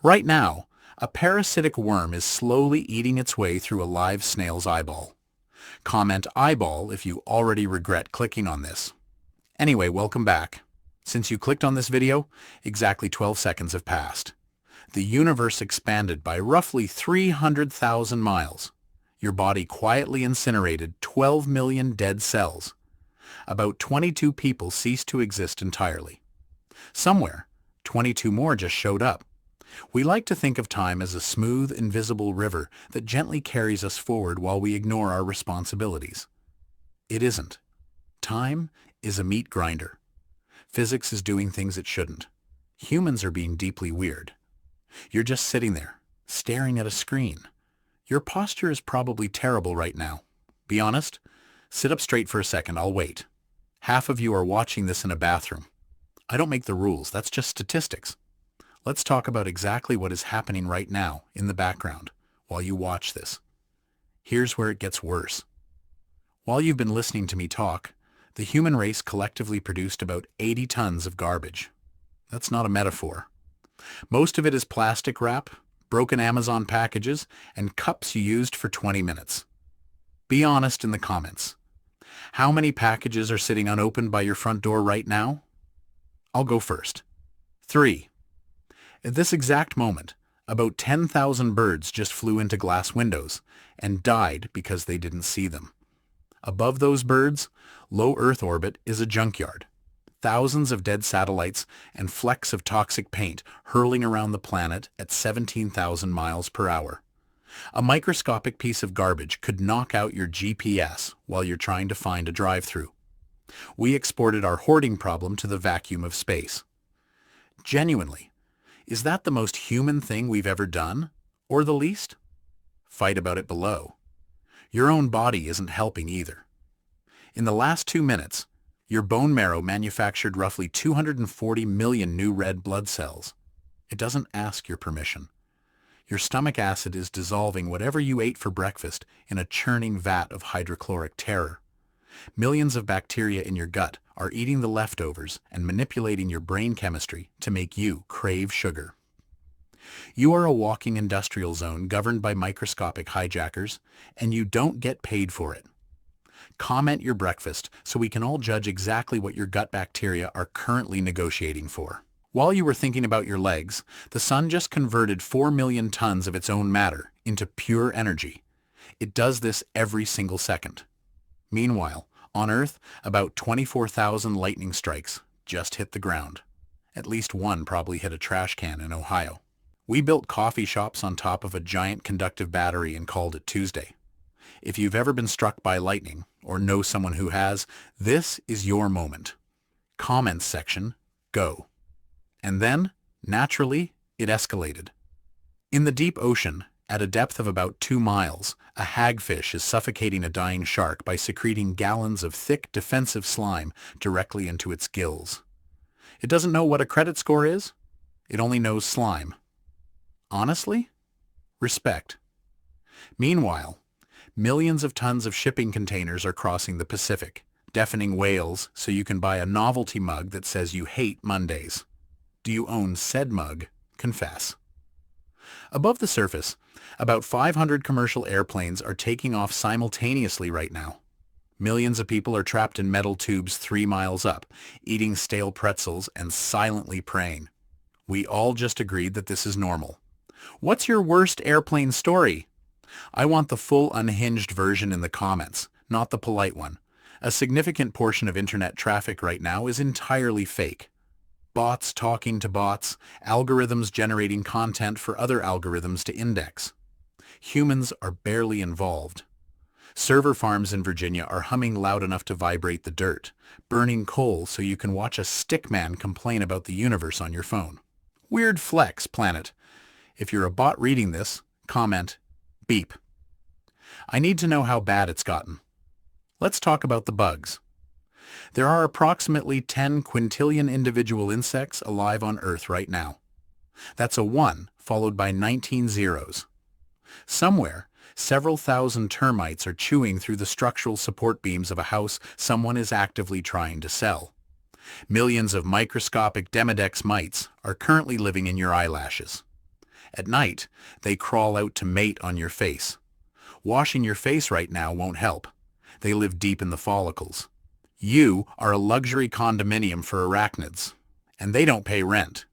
Right now, a parasitic worm is slowly eating its way through a live snail's eyeball. Comment eyeball if you already regret clicking on this. Anyway, welcome back. Since you clicked on this video, exactly 12 seconds have passed. The universe expanded by roughly 300,000 miles. Your body quietly incinerated 12 million dead cells. About 22 people ceased to exist entirely. Somewhere, 22 more just showed up. We like to think of time as a smooth, invisible river that gently carries us forward while we ignore our responsibilities. It isn't. Time is a meat grinder. Physics is doing things it shouldn't. Humans are being deeply weird. You're just sitting there, staring at a screen. Your posture is probably terrible right now. Be honest. Sit up straight for a second, I'll wait. Half of you are watching this in a bathroom. I don't make the rules, that's just statistics. Let's talk about exactly what is happening right now in the background while you watch this. Here's where it gets worse. While you've been listening to me talk, the human race collectively produced about 80 tons of garbage. That's not a metaphor. Most of it is plastic wrap, broken Amazon packages, and cups you used for 20 minutes. Be honest in the comments. How many packages are sitting unopened by your front door right now? I'll go first. 3. At this exact moment, about 10,000 birds just flew into glass windows and died because they didn't see them. Above those birds, low Earth orbit is a junkyard. Thousands of dead satellites and flecks of toxic paint hurling around the planet at 17,000 miles per hour. A microscopic piece of garbage could knock out your GPS while you're trying to find a drive-thru. We exported our hoarding problem to the vacuum of space. Genuinely, is that the most human thing we've ever done, or the least? Fight about it below. Your own body isn't helping either. In the last 2 minutes, your bone marrow manufactured roughly 240 million new red blood cells. It doesn't ask your permission. Your stomach acid is dissolving whatever you ate for breakfast in a churning vat of hydrochloric terror. Millions of bacteria in your gut are eating the leftovers and manipulating your brain chemistry to make you crave sugar. You are a walking industrial zone governed by microscopic hijackers, and you don't get paid for it. Comment your breakfast so we can all judge exactly what your gut bacteria are currently negotiating for. While you were thinking about your legs, the sun just converted 4 million tons of its own matter into pure energy. It does this every single second. Meanwhile, on Earth, about 24,000 lightning strikes just hit the ground. At least one probably hit a trash can in Ohio. We built coffee shops on top of a giant conductive battery and called it Tuesday. If you've ever been struck by lightning, or know someone who has, this is your moment. Comments section, go. And then, naturally, it escalated. In the deep ocean, at a depth of about 2 miles, a hagfish is suffocating a dying shark by secreting gallons of thick, defensive slime directly into its gills. It doesn't know what a credit score is. It only knows slime. Honestly? Respect. Meanwhile, millions of tons of shipping containers are crossing the Pacific, deafening whales so you can buy a novelty mug that says you hate Mondays. Do you own said mug? Confess. Above the surface, about 500 commercial airplanes are taking off simultaneously right now. Millions of people are trapped in metal tubes 3 miles up, eating stale pretzels and silently praying. We all just agreed that this is normal. What's your worst airplane story? I want the full unhinged version in the comments, not the polite one. A significant portion of internet traffic right now is entirely fake. Bots talking to bots, algorithms generating content for other algorithms to index. Humans are barely involved. Server farms in Virginia are humming loud enough to vibrate the dirt, burning coal so you can watch a stick man complain about the universe on your phone. Weird flex, planet. If you're a bot reading this, comment, beep. I need to know how bad it's gotten. Let's talk about the bugs. There are approximately 10 quintillion individual insects alive on Earth right now. That's a 1 followed by 19 zeros. Somewhere, several thousand termites are chewing through the structural support beams of a house someone is actively trying to sell. Millions of microscopic Demodex mites are currently living in your eyelashes. At night, they crawl out to mate on your face. Washing your face right now won't help. They live deep in the follicles. You are a luxury condominium for arachnids, and they don't pay rent.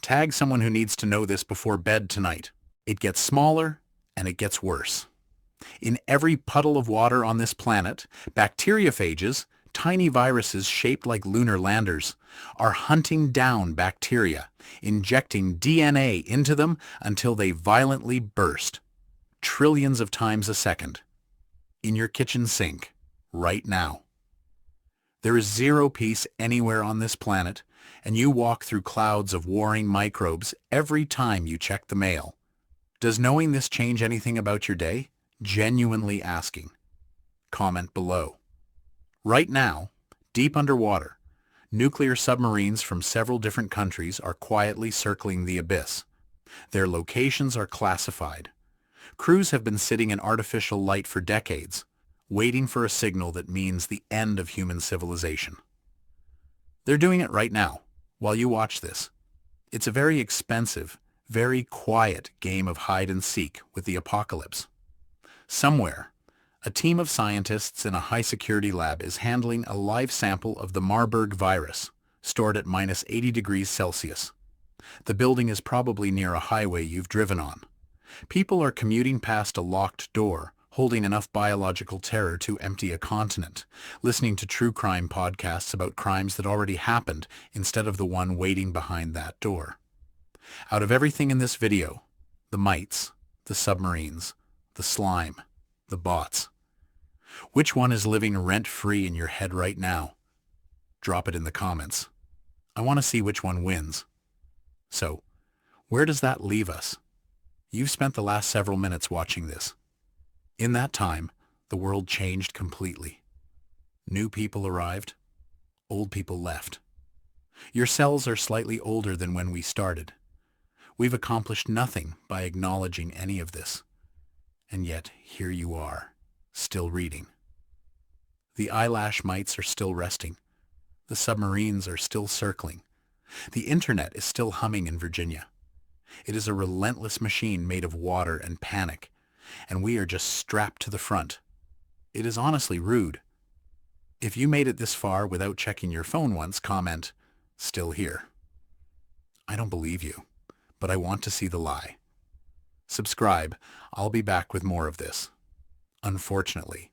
Tag someone who needs to know this before bed tonight. It gets smaller, and it gets worse. In every puddle of water on this planet, bacteriophages, tiny viruses shaped like lunar landers, are hunting down bacteria, injecting DNA into them until they violently burst, trillions of times a second, in your kitchen sink, right now. There is zero peace anywhere on this planet, and you walk through clouds of warring microbes every time you check the mail. Does knowing this change anything about your day? Genuinely asking. Comment below. Right now, deep underwater, nuclear submarines from several different countries are quietly circling the abyss. Their locations are classified. Crews have been sitting in artificial light for decades, waiting for a signal that means the end of human civilization. They're doing it right now, while you watch this. It's a very expensive, very quiet game of hide and seek with the apocalypse. Somewhere, a team of scientists in a high-security lab is handling a live sample of the Marburg virus, stored at -80 degrees Celsius. The building is probably near a highway you've driven on. People are commuting past a locked door, holding enough biological terror to empty a continent, listening to true crime podcasts about crimes that already happened instead of the one waiting behind that door. Out of everything in this video, the mites, the submarines, the slime, the bots, which one is living rent-free in your head right now? Drop it in the comments. I want to see which one wins. So, where does that leave us? You've spent the last several minutes watching this. In that time, the world changed completely. New people arrived, old people left. Your cells are slightly older than when we started. We've accomplished nothing by acknowledging any of this. And yet, here you are, still reading. The eyelash mites are still resting. The submarines are still circling. The internet is still humming in Virginia. It is a relentless machine made of water and panic, and we are just strapped to the front. It is honestly rude. If you made it this far without checking your phone once, comment, "Still here." I don't believe you, but I want to see the lie. Subscribe. I'll be back with more of this. Unfortunately,